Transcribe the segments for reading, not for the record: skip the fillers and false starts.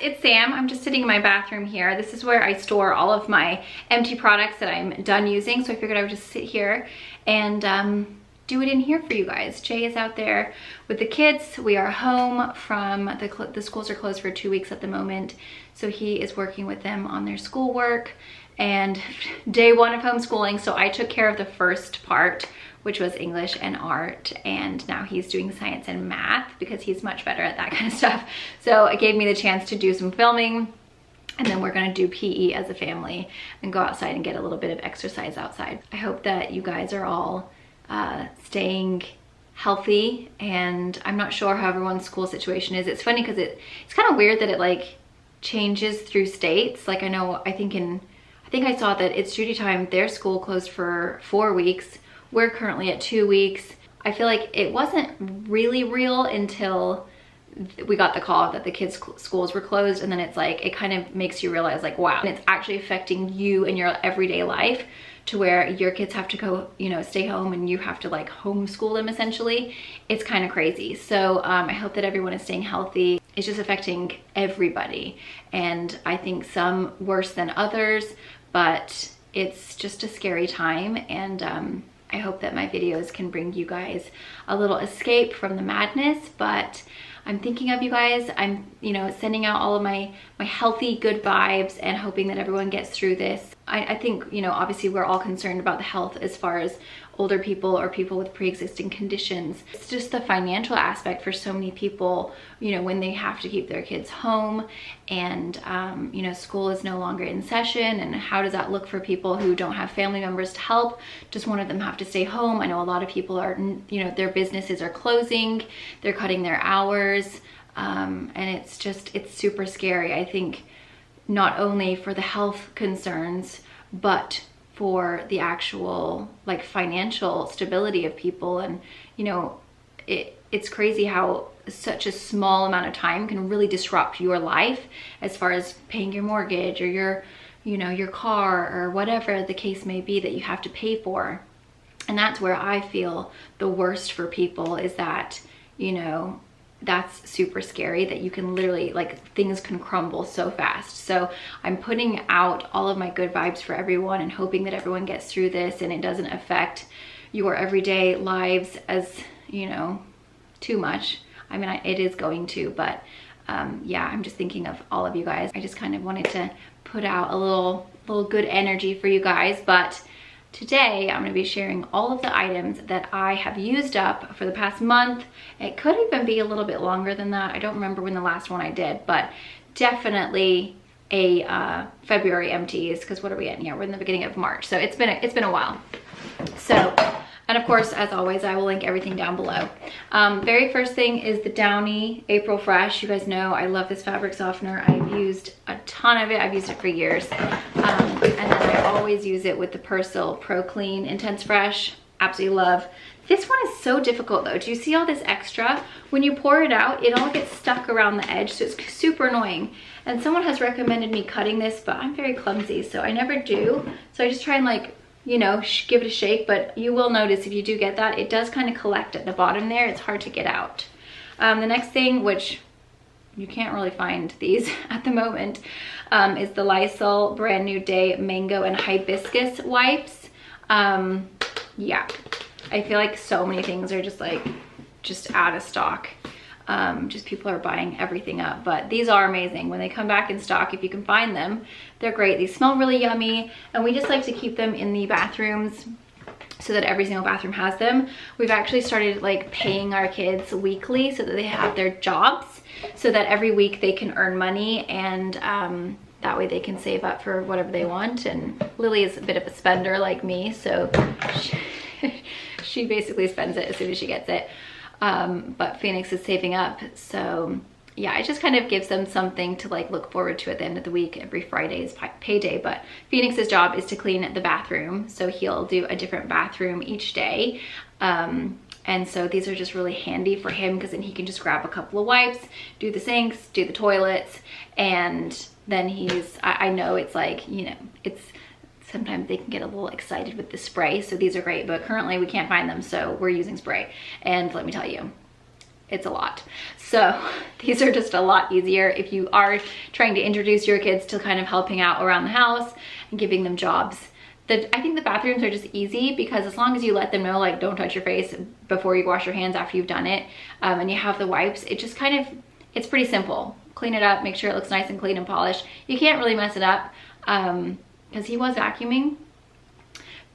it's Sam. I'm just sitting in my bathroom here. This is where I store all of my empty products that I'm done using. So I figured I would just sit here and do it in here for you guys. Jay is out there with the kids. We are home from, the schools are closed for 2 weeks at the moment. So he is working with them on their schoolwork and day one of homeschooling. So I took care of the first part, which was English and art, and now he's doing science and math because he's much better at that kind of stuff. So it gave me the chance to do some filming, and then we're gonna do PE as a family and go outside and get a little bit of exercise outside. I hope that you guys are all staying healthy, and I'm not sure how everyone's school situation is. It's funny because it's kind of weird that it like changes through states. Like I think I saw that it's Judy time, their school closed for 4 weeks. We're currently at 2 weeks. I feel like it wasn't really real until we got the call that the kids' schools were closed, and then it's like, it kind of makes you realize like, wow, it's actually affecting you in your everyday life to where your kids have to go, you know, stay home and you have to like homeschool them essentially. It's kind of crazy. So I hope that everyone is staying healthy. It's just affecting everybody. And I think some worse than others, but it's just a scary time. And I hope that my videos can bring you guys a little escape from the madness, but I'm thinking of you guys. I'm, you know, sending out all of my healthy, good vibes and hoping that everyone gets through this. I think, you know, obviously we're all concerned about the health as far as older people or people with pre-existing conditions. It's just the financial aspect for so many people, you know, when they have to keep their kids home and, you know, school is no longer in session. And how does that look for people who don't have family members to help? Just one of them have to stay home. I know a lot of people are, you know, their businesses are closing, they're cutting their hours. And it's super scary. I think not only for the health concerns, but for the actual like financial stability of people. And you know, it's crazy how such a small amount of time can really disrupt your life as far as paying your mortgage or your, you know, your car or whatever the case may be that you have to pay for. And that's where I feel the worst for people, is that, you know, that's super scary, that you can literally, like, things can crumble so fast. So I'm putting out all of my good vibes for everyone and hoping that everyone gets through this and it doesn't affect your everyday lives as, you know, too much. I mean, it is going to, but yeah, I'm just thinking of all of you guys. I just kind of wanted to put out a little good energy for you guys. But today, I'm going to be sharing all of the items that I have used up for the past month. It could even be a little bit longer than that. I don't remember when the last one I did, but definitely a February empties, because what are we at here? We're in the beginning of March, so it's been a while. So, and of course, as always, I will link everything down below. Very first thing is the Downy April Fresh. You guys know I love this fabric softener. I've used a ton of it. I've used it for years. And then I always use it with the Persil Pro Clean Intense Fresh. Absolutely love. This one is so difficult though. Do you see all this extra? When you pour it out, it all gets stuck around the edge, so it's super annoying. And someone has recommended me cutting this, but I'm very clumsy, so I never do. So I just try and, like, you know, give it a shake, but you will notice if you do get that, it does kind of collect at the bottom there. It's hard to get out. The next thing, which you can't really find these at the moment, is the Lysol Brand New Day Mango and Hibiscus wipes. Yeah, I feel like so many things are just out of stock. Just people are buying everything up, but these are amazing. When they come back in stock, if you can find them, they're great. These smell really yummy, and we just like to keep them in the bathrooms so that every single bathroom has them. We've actually started like paying our kids weekly so that they have their jobs, so that every week they can earn money, and that way they can save up for whatever they want. And Lily is a bit of a spender like me, so she basically spends it as soon as she gets it. But Phoenix is saving up, so yeah, it just kind of gives them something to like look forward to at the end of the week. Every Friday is payday, but Phoenix's job is to clean the bathroom, so he'll do a different bathroom each day. And so these are just really handy for him, because then he can just grab a couple of wipes, do the sinks, do the toilets, and then I know it's like, you know, it's sometimes they can get a little excited with the spray, so these are great, but currently we can't find them, so we're using spray. And let me tell you, it's a lot. So these are just a lot easier if you are trying to introduce your kids to kind of helping out around the house and giving them jobs. I think the bathrooms are just easy because as long as you let them know, like, don't touch your face before you wash your hands after you've done it, and you have the wipes, it just kind of, it's pretty simple. Clean it up, make sure it looks nice and clean and polished. You can't really mess it up because he was vacuuming,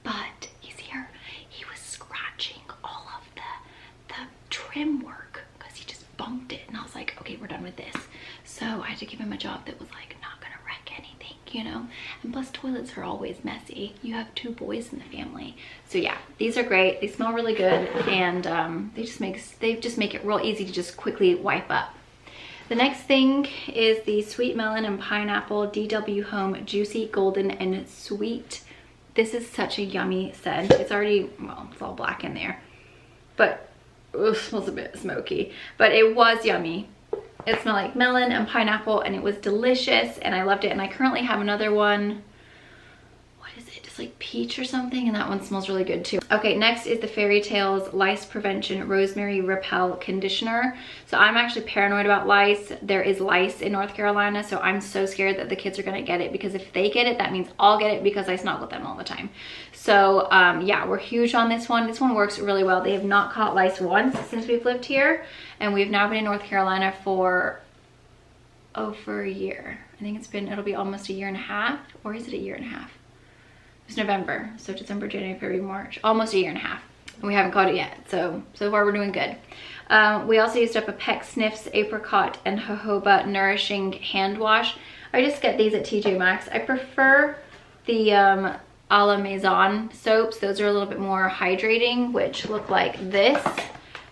but he's here. He was scratching all of the trim work because he just bumped it, and I was like, okay, we're done with this. So I had to give him a job that was like not gonna wreck anything, you know. And plus, toilets are always messy. You have 2 boys in the family, so yeah, these are great. They smell really good, and they just make it real easy to just quickly wipe up. The next thing is the Sweet Melon and Pineapple DW Home Juicy Golden and Sweet. This is such a yummy scent. It's already, well, it's all black in there, but it smells a bit smoky, but it was yummy. It smelled like melon and pineapple, and it was delicious, and I loved it. And I currently have another one. What is it? Just like peach or something, and that one smells really good too. Okay, next is the Fairy Tales Lice Prevention Rosemary Repel Conditioner. So I'm actually paranoid about lice. There is lice in North Carolina, so I'm so scared that the kids are gonna get it, because if they get it, that means I'll get it because I snuggle them all the time. So yeah, we're huge on this one. This one works really well. They have not caught lice once since we've lived here, and we've now been in North Carolina for over a year. I think it'll be almost a year and a half, or is it a year and a half? It's November, so December, January, February, March, almost a year and a half, and we haven't caught it yet. So far we're doing good. We also used up a Peck Sniffs Apricot and Jojoba Nourishing Hand Wash. I just get these at TJ Maxx. I prefer the a la Maison soaps. Those are a little bit more hydrating, which look like this,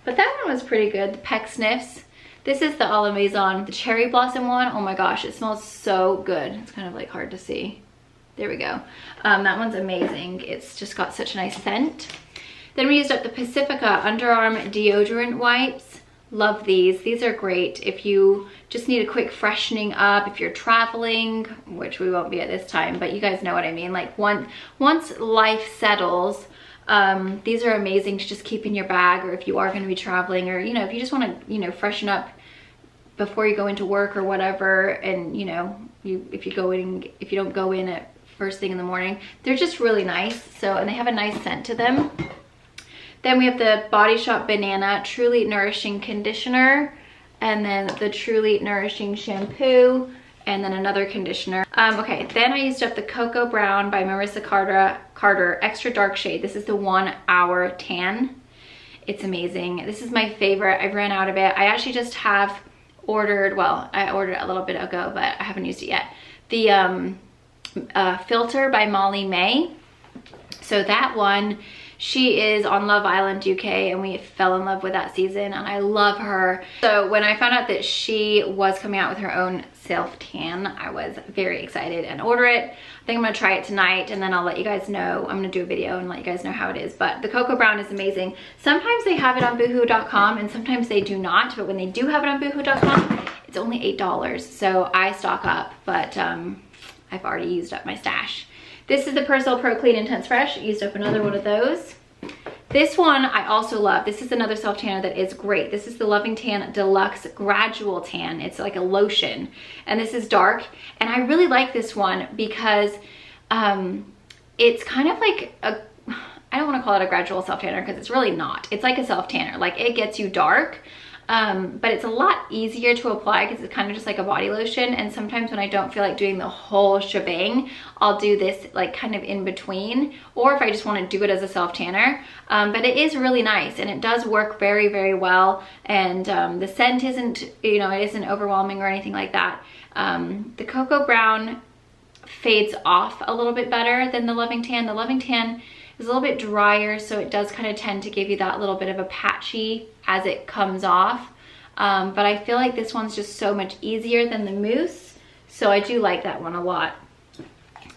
but that one was pretty good. The Peck Sniffs. This is the a la Maison, the Cherry Blossom one. Oh my gosh, it smells so good. It's kind of like hard to see. There we go. That one's amazing. It's just got such a nice scent. Then we used up the Pacifica Underarm Deodorant Wipes. Love these. These are great if you just need a quick freshening up, if you're traveling, which we won't be at this time, but you guys know what I mean. Like once life settles, these are amazing to just keep in your bag, or if you are going to be traveling, or, you know, if you just want to, you know, freshen up before you go into work or whatever, and, you know, if you don't go in at first thing in the morning, they're just really nice. So, and they have a nice scent to them. Then we have the Body Shop Banana Truly Nourishing Conditioner, and then the Truly Nourishing Shampoo, and then another conditioner. Okay, then I used up the Cocoa Brown by Marissa Carter Extra Dark Shade. This is the 1 Hour Tan. It's amazing. This is my favorite. I've ran out of it. I actually just have ordered, well, I ordered it a little bit ago, but I haven't used it yet. The Filter by Molly May. So that one, she is on Love Island UK, and we fell in love with that season, and I love her. So when I found out that she was coming out with her own self tan, I was very excited and order it. I think I'm gonna try it tonight, and then I'll let you guys know. I'm gonna do a video and let you guys know how it is. But the Cocoa Brown is amazing. Sometimes they have it on boohoo.com and sometimes they do not, but when they do have it on boohoo.com, it's only $8. So I stock up, but I've already used up my stash. This is the Persil Pro Clean Intense Fresh. Used up another one of those. This one I also love. This is another self tanner that is great. This is the Loving Tan Deluxe Gradual Tan. It's like a lotion, and this is dark. And I really like this one because it's kind of like a, I don't want to call it a gradual self tanner because it's really not. It's like a self tanner. Like, it gets you dark. But it's a lot easier to apply because it's kind of just like a body lotion. And sometimes when I don't feel like doing the whole shebang, I'll do this like kind of in between, or if I just want to do it as a self tanner. But it is really nice, and it does work very, very well. And the scent isn't, you know, it isn't overwhelming or anything like that. The Cocoa Brown fades off a little bit better than the Loving Tan. The Loving Tan is a little bit drier, so it does kind of tend to give you that little bit of a patchy as it comes off. But I feel like this one's just so much easier than the mousse, so I do like that one a lot.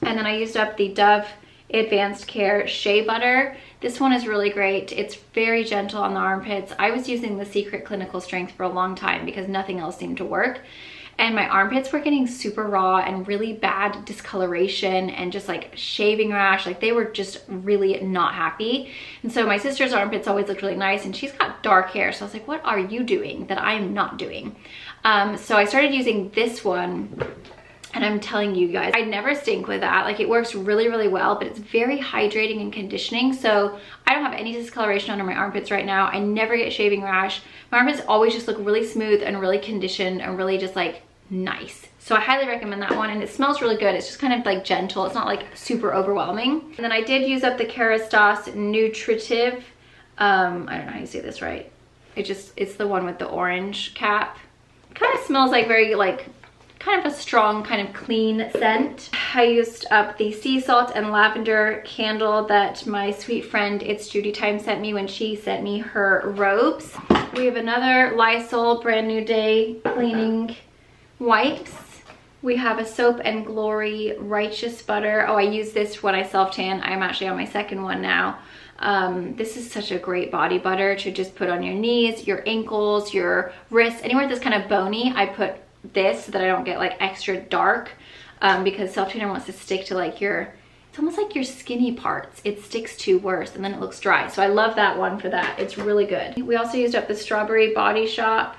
And then I used up the Dove Advanced Care Shea Butter. This one is really great. It's very gentle on the armpits. I was using the Secret Clinical Strength for a long time because nothing else seemed to work. and my armpits were getting super raw and really bad discoloration and just like shaving rash. Like they were just really not happy. And so my sister's armpits always looked really nice, and she's got dark hair. So I was like, what are you doing that I am not doing? So I started using this one. And I'm telling you guys, I never stink with that. Like it works really, really well, but it's very hydrating and conditioning. So I don't have any discoloration under my armpits right now. I never get shaving rash. My armpits always just look really smooth and really conditioned and really just like nice. So I highly recommend that one, and it smells really good. It's just kind of like gentle. It's not like super overwhelming. And then I did use up the Kerastase Nutritive. I don't know how you say this right. It's the one with the orange cap. It kind of smells like very like, kind of a strong, kind of clean scent. I used up the sea salt and lavender candle that my sweet friend It's Judy Time sent me when she sent me her robes. We have another Lysol Brand New Day cleaning wipes. We have a Soap and Glory Righteous Butter. Oh, I use this when I self-tan. I'm actually on my second one now. This is such a great body butter to just put on your knees, your ankles, your wrists, anywhere that's kind of bony. I put this so that I don't get like extra dark, because self-tanner wants to stick to like it's almost like your skinny parts. It sticks to worse and then it looks dry. So I love that one for that. It's really good. We also used up the Strawberry Body Shop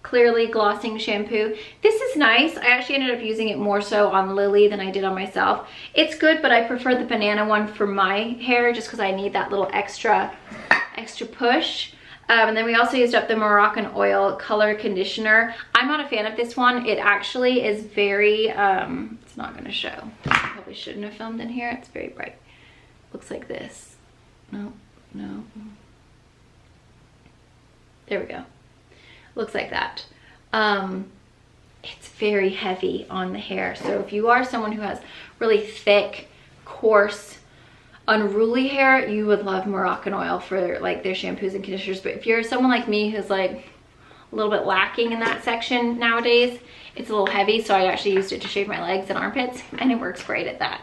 Clearly Glossing Shampoo. This is nice. I actually ended up using it more so on Lily than I did on myself. It's good, but I prefer the banana one for my hair just because I need that little extra push. And then we also used up the Moroccan Oil Color Conditioner. I'm not a fan of this one. It actually is very, it's not gonna show. I probably shouldn't have filmed in here. It's very bright. Looks like this. No. There we go. Looks like that. It's very heavy on the hair. So if you are someone who has really thick, coarse, unruly hair, you would love Moroccan Oil for like their shampoos and conditioners. But if you're someone like me who's like a little bit lacking in that section nowadays, it's a little heavy. So I actually used it to shave my legs and armpits, and it works great at that.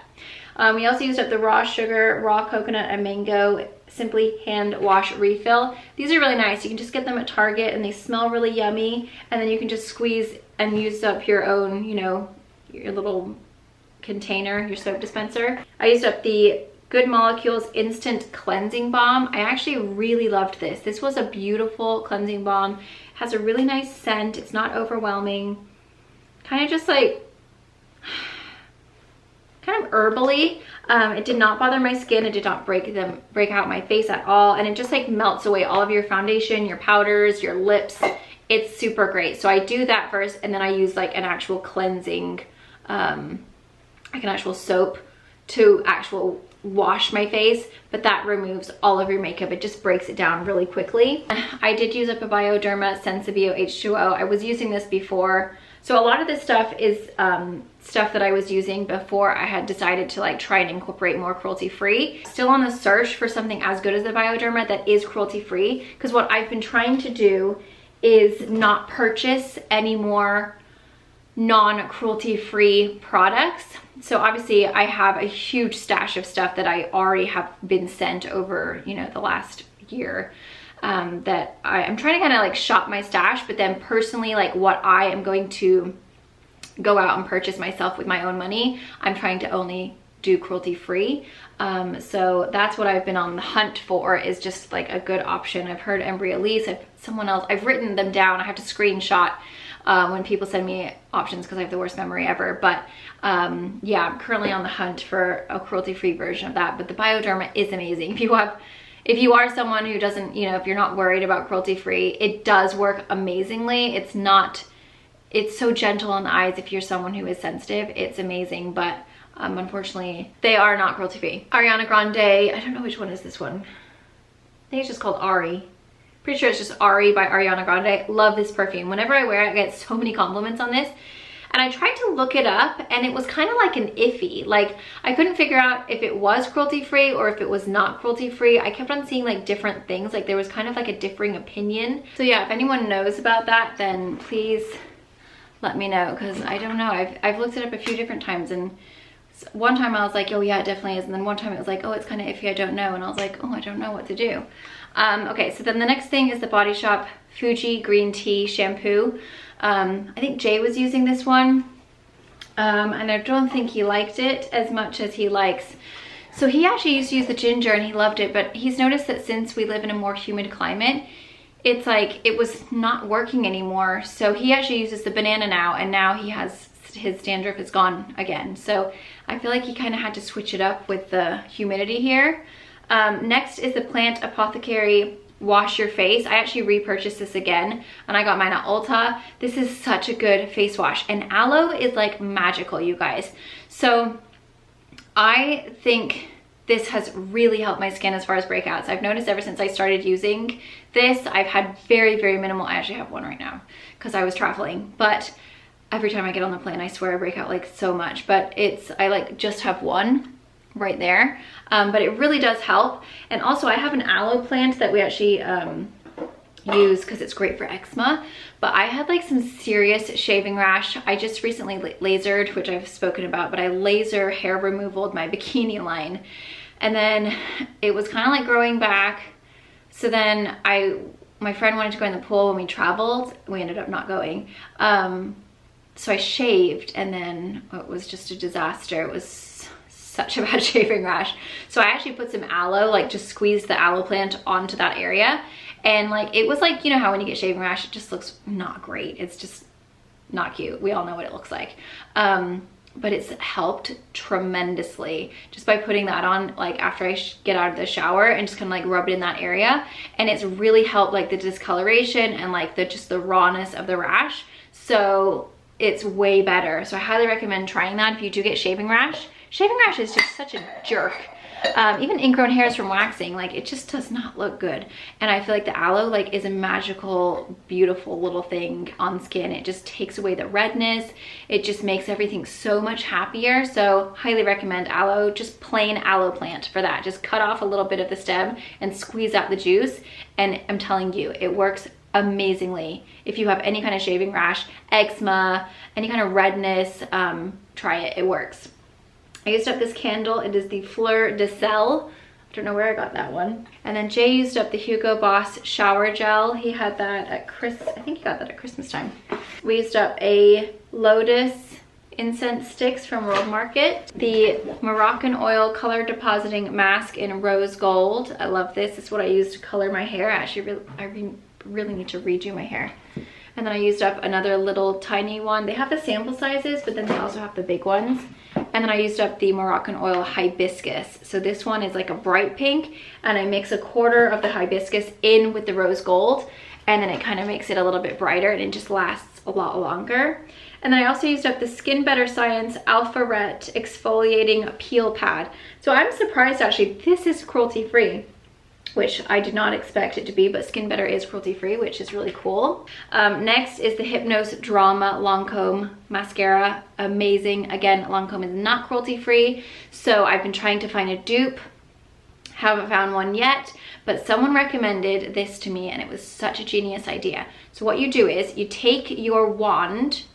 We also used up the Raw Sugar, Raw Coconut and Mango Simply Hand Wash Refill. These are really nice. You can just get them at Target and they smell really yummy. And then you can just squeeze and use up your own, you know, your little container, your soap dispenser. I used up the Good Molecules Instant Cleansing Balm. I actually really loved this. This was a beautiful cleansing balm. It has a really nice scent. It's not overwhelming. Kind of just like, kind of herbally. It did not bother my skin. It did not break out my face at all. And it just like melts away all of your foundation, your powders, your lips. It's super great. So I do that first, and then I use like an actual cleansing, like an actual soap to wash my face, but that removes all of your makeup. It just breaks it down really quickly. I did use up a Bioderma Sensibio H2O. I was using this before. So a lot of this stuff is stuff that I was using before I had decided to like try and incorporate more cruelty-free. Still on the search for something as good as the Bioderma that is cruelty-free, because what I've been trying to do is not purchase any more non-cruelty-free products. So obviously I have a huge stash of stuff that I already have been sent over, you know, the last year. That I'm trying to kind of like shop my stash, but then personally, like what I am going to go out and purchase myself with my own money, I'm trying to only do cruelty free. So that's what I've been on the hunt for, is just like a good option. I've heard Embryolisse, I've written them down. I have to screenshot when people send me options because I have the worst memory ever. But yeah, I'm currently on the hunt for a cruelty free version of that. But the Bioderma is amazing. If you are someone who doesn't, you know, if you're not worried about cruelty free, it does work amazingly. It's so gentle on the eyes. If you're someone who is sensitive, it's amazing. But unfortunately, they are not cruelty free. Ariana Grande, I don't know which one is this one. I think it's just called Ari. Pretty sure it's just Ari by Ariana Grande. Love this perfume. Whenever I wear it, I get so many compliments on this. And I tried to look it up, and it was kind of like an iffy. Like, I couldn't figure out if it was cruelty-free or if it was not cruelty-free. I kept on seeing like different things. Like there was kind of like a differing opinion. So yeah, if anyone knows about that, then please let me know, because I don't know. I've looked it up a few different times, and one time I was like, oh yeah, it definitely is. And then one time it was like, oh, it's kind of iffy, I don't know. And I was like, oh, I don't know what to do. Okay, so then the next thing is the Body Shop Fuji Green Tea Shampoo. I think Jay was using this one, and I don't think he liked it as much as he likes. So he actually used to use the ginger and he loved it, but he's noticed that since we live in a more humid climate, it's like it was not working anymore. So he actually uses the banana now, and now he has, his dandruff is gone again. So I feel like he kind of had to switch it up with the humidity here. Next is the Plant Apothecary Wash Your Face. I actually repurchased this again and I got mine at Ulta. This is such a good face wash, and aloe is like magical, you guys. So I think this has really helped my skin as far as breakouts. I've noticed ever since I started using this, I've had very, very minimal. I actually have one right now because I was traveling, but every time I get on the plane, I swear I break out like so much, but I like just have one right there. But it really does help. And also I have an aloe plant that we actually use because it's great for eczema, but I had like some serious shaving rash. I just recently lasered, which I've spoken about, but I laser hair removaled my bikini line, and then it was kind of like growing back. So then my friend wanted to go in the pool when we traveled. We ended up not going. So I shaved, and then it was just a disaster. It was such a bad shaving rash. So I actually put some aloe, like just squeezed the aloe plant onto that area. And like, it was like, you know how when you get shaving rash, it just looks not great. It's just not cute. We all know what it looks like. But it's helped tremendously just by putting that on, like after I get out of the shower, and just kind of like rub it in that area. And it's really helped like the discoloration and like just the rawness of the rash. So it's way better. So I highly recommend trying that if you do get shaving rash. Shaving rash is just such a jerk. Even ingrown hairs from waxing, like it just does not look good. And I feel like the aloe like is a magical, beautiful little thing on skin. It just takes away the redness. It just makes everything so much happier. So highly recommend aloe, just plain aloe plant for that. Just cut off a little bit of the stem and squeeze out the juice. And I'm telling you, it works amazingly. If you have any kind of shaving rash, eczema, any kind of redness, try it, it works. I used up this candle. It is the Fleur de Sel. I don't know where I got that one. And then Jay used up the Hugo Boss shower gel. He had that at I think he got that at Christmas time. We used up a Lotus incense sticks from World Market. The Moroccan oil color depositing mask in rose gold. I love this. This is what I use to color my hair. Actually, I really need to redo my hair. And then I used up another little tiny one. They have the sample sizes, but then they also have the big ones. And then I used up the Moroccan oil Hibiscus. So this one is like a bright pink, and I mix a quarter of the Hibiscus in with the rose gold, and then it kind of makes it a little bit brighter, and it just lasts a lot longer. And then I also used up the Skin Better Science Alpha Ret Exfoliating Peel Pad. So I'm surprised actually, this is cruelty free, which I did not expect it to be, but Skin Better is cruelty free, which is really cool. Next is the Hypnose Drama Lancome Mascara. Amazing. Again, Lancome is not cruelty free, so I've been trying to find a dupe. Haven't found one yet, but someone recommended this to me, and it was such a genius idea. So what you do is you take your wand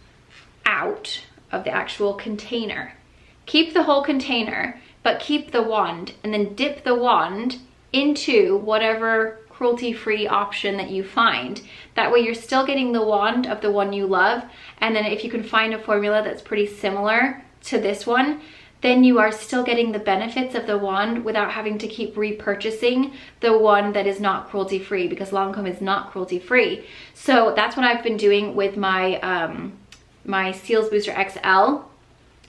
out of the actual container. Keep the whole container, but keep the wand, and then dip the wand into whatever cruelty-free option that you find. That way you're still getting the wand of the one you love, and then if you can find a formula that's pretty similar to this one, then you are still getting the benefits of the wand without having to keep repurchasing the one that is not cruelty-free, because Lancome is not cruelty-free. So that's what I've been doing with my my Seals Booster XL,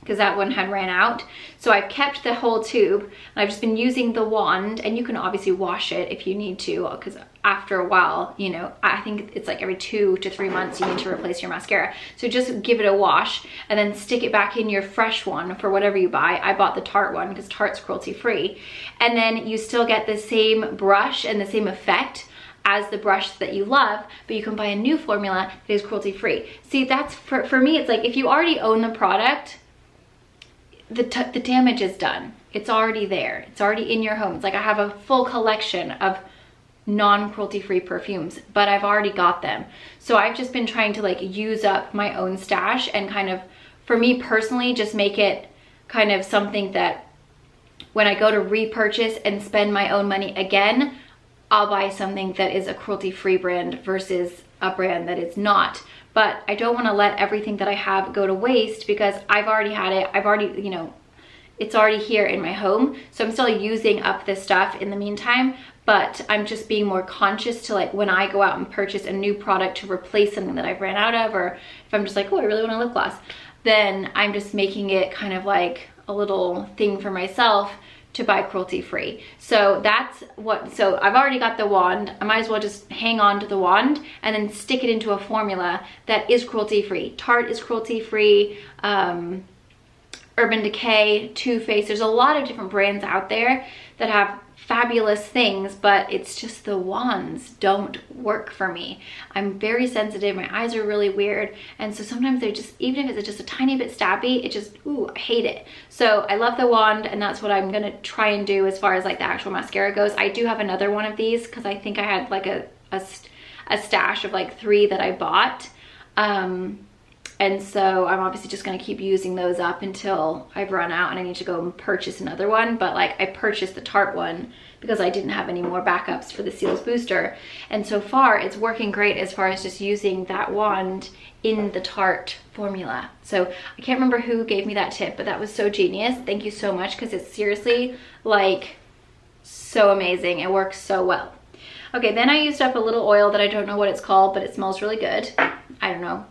because that one had ran out. So I've kept the whole tube, and I've just been using the wand, and you can obviously wash it if you need to, because after a while, you know, I think it's like every 2 to 3 months you need to replace your mascara. So just give it a wash and then stick it back in your fresh one for whatever you buy. I bought the Tarte one because Tarte's cruelty free. And then you still get the same brush and the same effect as the brush that you love, but you can buy a new formula that is cruelty free. See, that's for me, it's like if you already own the product, the damage is done. It's already there. It's already in your home. It's like I have a full collection of non-cruelty free perfumes, but I've already got them. So I've just been trying to like use up my own stash and kind of, for me personally, just make it kind of something that when I go to repurchase and spend my own money again, I'll buy something that is a cruelty free brand versus a brand that is not. but I don't want to let everything that I have go to waste because I've already had it. I've already, you know, it's already here in my home. So I'm still using up this stuff in the meantime, but I'm just being more conscious to, like, when I go out and purchase a new product to replace something that I've ran out of, or if I'm just like, oh, I really want a lip gloss, then I'm just making it kind of like a little thing for myself to buy cruelty free. So that's what, so I've already got the wand. I might as well just hang on to the wand and then stick it into a formula that is cruelty free. Tarte is cruelty free, Urban Decay, Too Faced. There's a lot of different brands out there that have fabulous things, but it's just the wands don't work for me. I'm very sensitive, my eyes are really weird, and so sometimes they're just, even if it's just a tiny bit stabby, it just, ooh, I hate it. So I love the wand, and that's what I'm gonna try and do as far as like the actual mascara goes. I do have another one of these because I think I had like a stash of like 3 that I bought. And so I'm obviously just gonna keep using those up until I've run out and I need to go and purchase another one. But like, I purchased the Tarte one because I didn't have any more backups for the Seals Booster. And so far it's working great as far as just using that wand in the Tarte formula. So I can't remember who gave me that tip, but that was so genius. Thank you so much, because it's seriously like so amazing. It works so well. Okay, then I used up a little oil that I don't know what it's called, but it smells really good. I don't know.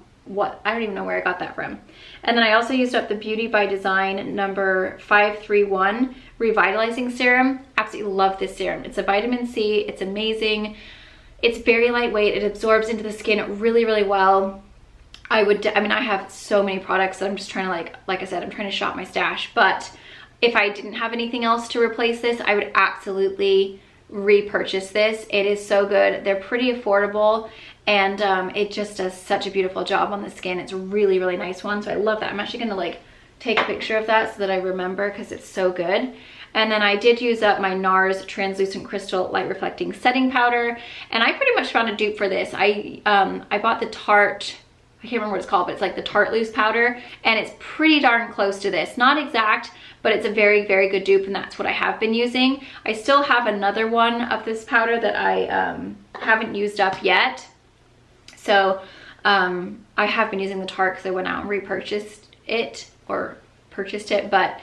I don't even know where I got that from. And then I also used up the Beauty by Design number 531 Revitalizing Serum. Absolutely love this serum. It's a vitamin C. It's amazing. It's very lightweight. It absorbs into the skin really, really well. I mean, I have so many products that I'm just trying to like I said, I'm trying to shop my stash. But if I didn't have anything else to replace this, I would absolutely repurchase this. It is so good. They're pretty affordable, and it just does such a beautiful job on the skin. It's a really, really nice one, so I love that. I'm actually gonna like take a picture of that so that I remember, because it's so good. And then I did use up my NARS Translucent Crystal Light Reflecting Setting Powder, and I pretty much found a dupe for this. I bought the Tarte, I can't remember what it's called, but it's like the Tarte Loose Powder, and it's pretty darn close to this. Not exact, but it's a very, very good dupe, and that's what I have been using. I still have another one of this powder that I haven't used up yet. So I have been using the Tarte because I went out and repurchased it, or purchased it. But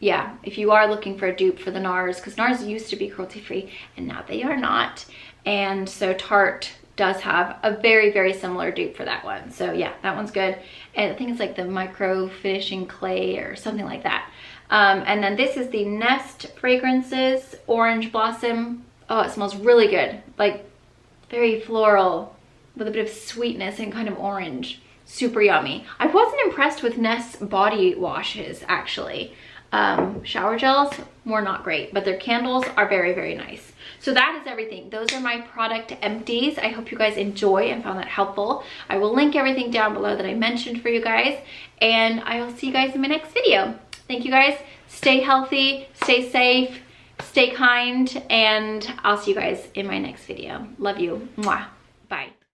yeah, if you are looking for a dupe for the NARS, because NARS used to be cruelty free and now they are not. And so Tarte does have a very, very similar dupe for that one. So yeah, that one's good. And I think it's like the Micro Finishing Clay or something like that. And then this is the Nest Fragrances Orange Blossom. Oh, it smells really good. Like very floral with a bit of sweetness and kind of orange. Super yummy. I wasn't impressed with Nest's body washes, actually. Shower gels were not great, but their candles are very, very nice. So that is everything. Those are my product empties. I hope you guys enjoy and found that helpful. I will link everything down below that I mentioned for you guys, and I will see you guys in my next video. Thank you guys. Stay healthy, stay safe, stay kind, and I'll see you guys in my next video. Love you. Mwah. Bye.